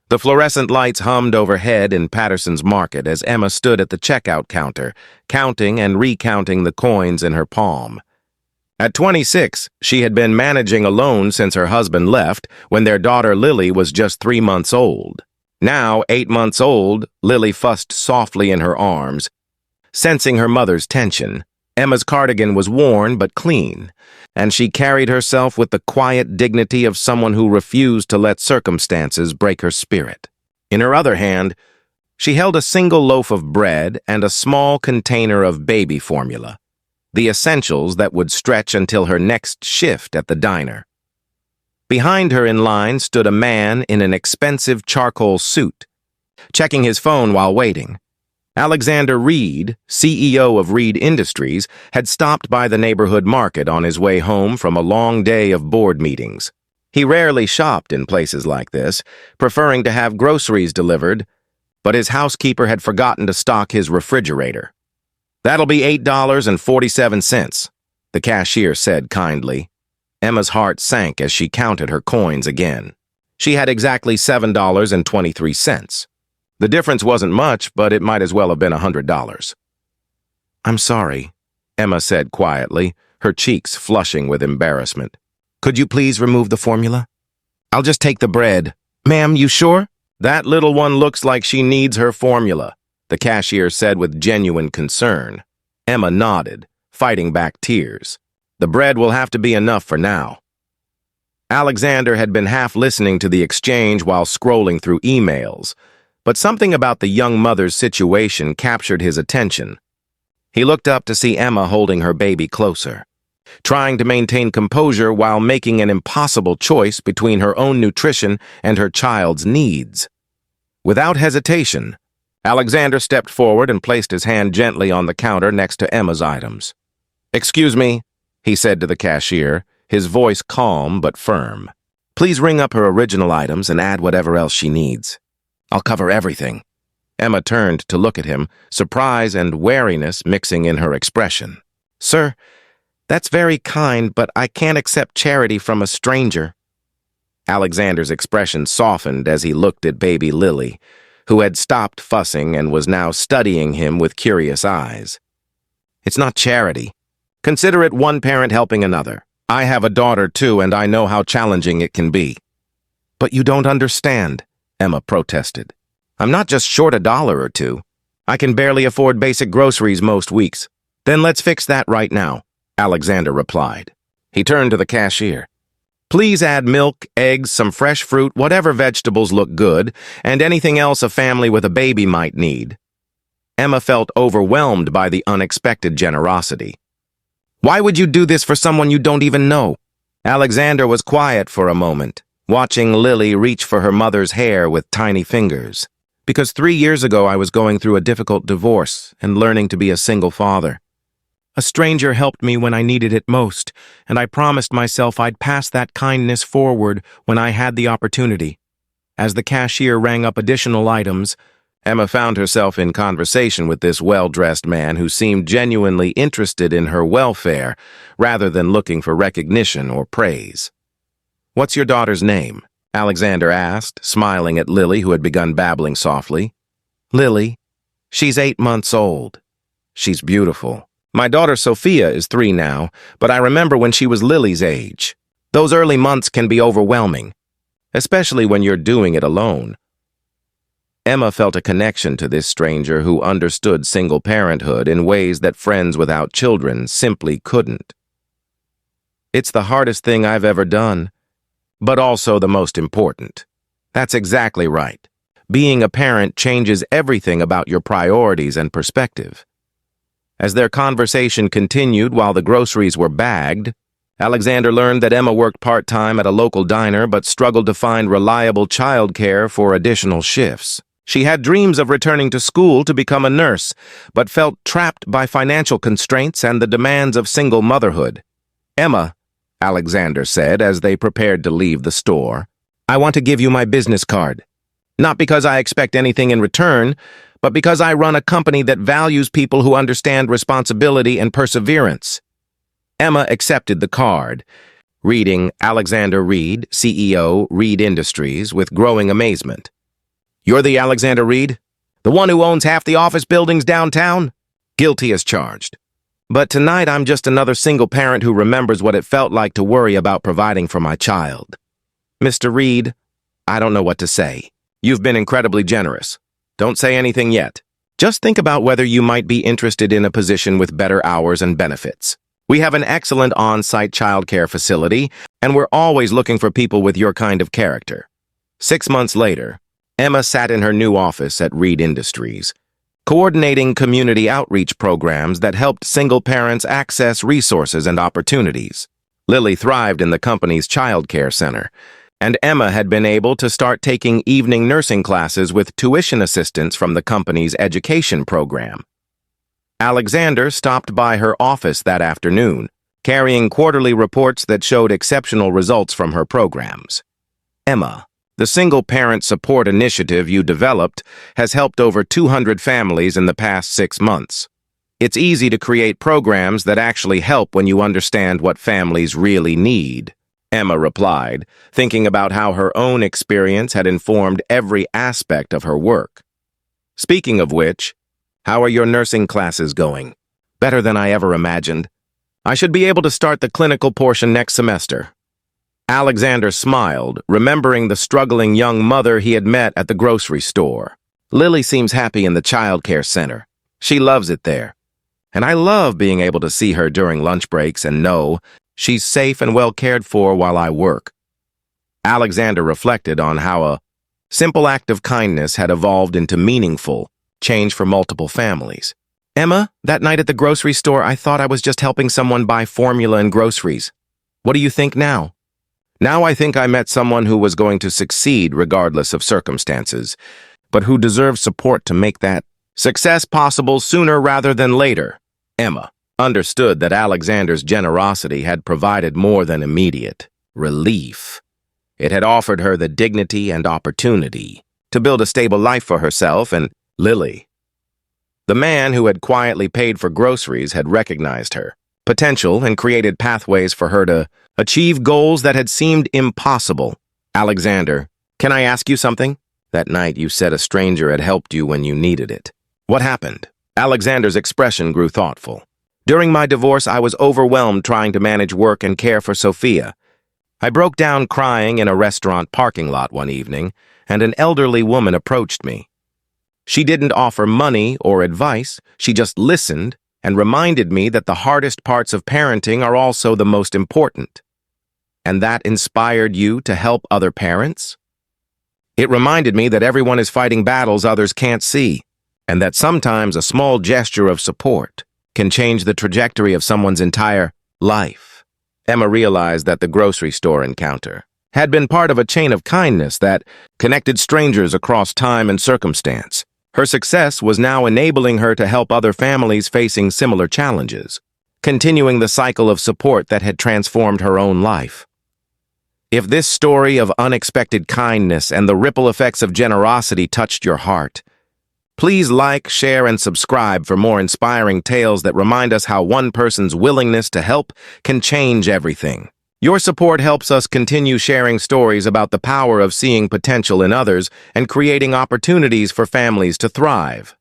The fluorescent lights hummed overhead in Patterson's Market as Emma stood at the checkout counter, counting and recounting the coins in her palm. At 26, she had been managing alone since her husband left when their daughter Lily was just 3 months old. Now, 8 months old, Lily fussed softly in her arms. Sensing her mother's tension, Emma's cardigan was worn but clean, and she carried herself with the quiet dignity of someone who refused to let circumstances break her spirit. In her other hand, she held a single loaf of bread and a small container of baby formula, the essentials that would stretch until her next shift at the diner. Behind her in line stood a man in an expensive charcoal suit, checking his phone while waiting. Alexander Reed, CEO of Reed Industries, had stopped by the neighborhood market on his way home from a long day of board meetings. He rarely shopped in places like this, preferring to have groceries delivered, but his housekeeper had forgotten to stock his refrigerator. "That'll be $8.47, the cashier said kindly. Emma's heart sank as she counted her coins again. She had exactly $7.23. The difference wasn't much, but it might as well have been $100. "I'm sorry," Emma said quietly, her cheeks flushing with embarrassment. "Could you please remove the formula? I'll just take the bread." "Ma'am, you sure?" "That little one looks like she needs her formula," the cashier said with genuine concern. Emma nodded, fighting back tears. "The bread will have to be enough for now." Alexander had been half listening to the exchange while scrolling through emails, but something about the young mother's situation captured his attention. He looked up to see Emma holding her baby closer, trying to maintain composure while making an impossible choice between her own nutrition and her child's needs. Without hesitation, Alexander stepped forward and placed his hand gently on the counter next to Emma's items. "Excuse me," he said to the cashier, his voice calm but firm. "Please ring up her original items and add whatever else she needs. I'll cover everything." Emma turned to look at him, surprise and wariness mixing in her expression. "Sir, that's very kind, but I can't accept charity from a stranger." Alexander's expression softened as he looked at baby Lily, who had stopped fussing and was now studying him with curious eyes. "It's not charity. Consider it one parent helping another. I have a daughter too, and I know how challenging it can be." "But you don't understand," Emma protested. "I'm not just short $1 or $2. I can barely afford basic groceries most weeks." "Then let's fix that right now," Alexander replied. He turned to the cashier. "Please add milk, eggs, some fresh fruit, whatever vegetables look good, and anything else a family with a baby might need." Emma felt overwhelmed by the unexpected generosity. "Why would you do this for someone you don't even know?" Alexander was quiet for a moment, watching Lily reach for her mother's hair with tiny fingers. "Because 3 years ago I was going through a difficult divorce and learning to be a single father. A stranger helped me when I needed it most, and I promised myself I'd pass that kindness forward when I had the opportunity." As the cashier rang up additional items, Emma found herself in conversation with this well-dressed man who seemed genuinely interested in her welfare rather than looking for recognition or praise. "What's your daughter's name?" Alexander asked, smiling at Lily, who had begun babbling softly. "Lily. She's 8 months old. She's beautiful. My daughter Sophia is 3 now, but I remember when she was Lily's age. Those early months can be overwhelming, especially when you're doing it alone." Emma felt a connection to this stranger who understood single parenthood in ways that friends without children simply couldn't. "It's the hardest thing I've ever done, but also the most important." That's exactly right. Being a parent changes everything about your priorities and perspective. As their conversation continued while the groceries were bagged, Alexander learned that Emma worked part-time at a local diner but struggled to find reliable childcare for additional shifts. She had dreams of returning to school to become a nurse, but felt trapped by financial constraints and the demands of single motherhood. "Emma," Alexander said as they prepared to leave the store, "I want to give you my business card. Not because I expect anything in return, but because I run a company that values people who understand responsibility and perseverance." Emma accepted the card, reading Alexander Reed, CEO, Reed Industries, with growing amazement. You're the Alexander Reed? The one who owns half the office buildings downtown? Guilty as charged. But tonight I'm just another single parent who remembers what it felt like to worry about providing for my child. Mr. Reed, I don't know what to say. You've been incredibly generous. Don't say anything yet. Just think about whether you might be interested in a position with better hours and benefits. We have an excellent on-site childcare facility, and we're always looking for people with your kind of character. 6 months later, Emma sat in her new office at Reed Industries, coordinating community outreach programs that helped single parents access resources and opportunities. Lily thrived in the company's childcare center, and Emma had been able to start taking evening nursing classes with tuition assistance from the company's education program. Alexander stopped by her office that afternoon, carrying quarterly reports that showed exceptional results from her programs. Emma, the single-parent support initiative you developed has helped over 200 families in the past 6 months. It's easy to create programs that actually help when you understand what families really need, Emma replied, thinking about how her own experience had informed every aspect of her work. Speaking of which, how are your nursing classes going? Better than I ever imagined. I should be able to start the clinical portion next semester. Alexander smiled, remembering the struggling young mother he had met at the grocery store. Lily seems happy in the childcare center. She loves it there. And I love being able to see her during lunch breaks and know she's safe and well cared for while I work. Alexander reflected on how a simple act of kindness had evolved into meaningful change for multiple families. Emma, that night at the grocery store, I thought I was just helping someone buy formula and groceries. What do you think now? Now I think I met someone who was going to succeed regardless of circumstances, but who deserves support to make that success possible sooner rather than later. Emma understood that Alexander's generosity had provided more than immediate relief. It had offered her the dignity and opportunity to build a stable life for herself and Lily. The man who had quietly paid for groceries had recognized her potential and created pathways for her to achieve goals that had seemed impossible. Alexander, can I ask you something? That night you said a stranger had helped you when you needed it. What happened? Alexander's expression grew thoughtful. During my divorce, I was overwhelmed trying to manage work and care for Sophia. I broke down crying in a restaurant parking lot one evening, and an elderly woman approached me. She didn't offer money or advice, she just listened and reminded me that the hardest parts of parenting are also the most important. And that inspired you to help other parents? It reminded me that everyone is fighting battles others can't see, and that sometimes a small gesture of support can change the trajectory of someone's entire life. Emma realized that the grocery store encounter had been part of a chain of kindness that connected strangers across time and circumstance. Her success was now enabling her to help other families facing similar challenges, continuing the cycle of support that had transformed her own life. If this story of unexpected kindness and the ripple effects of generosity touched your heart, please like, share, and subscribe for more inspiring tales that remind us how one person's willingness to help can change everything. Your support helps us continue sharing stories about the power of seeing potential in others and creating opportunities for families to thrive.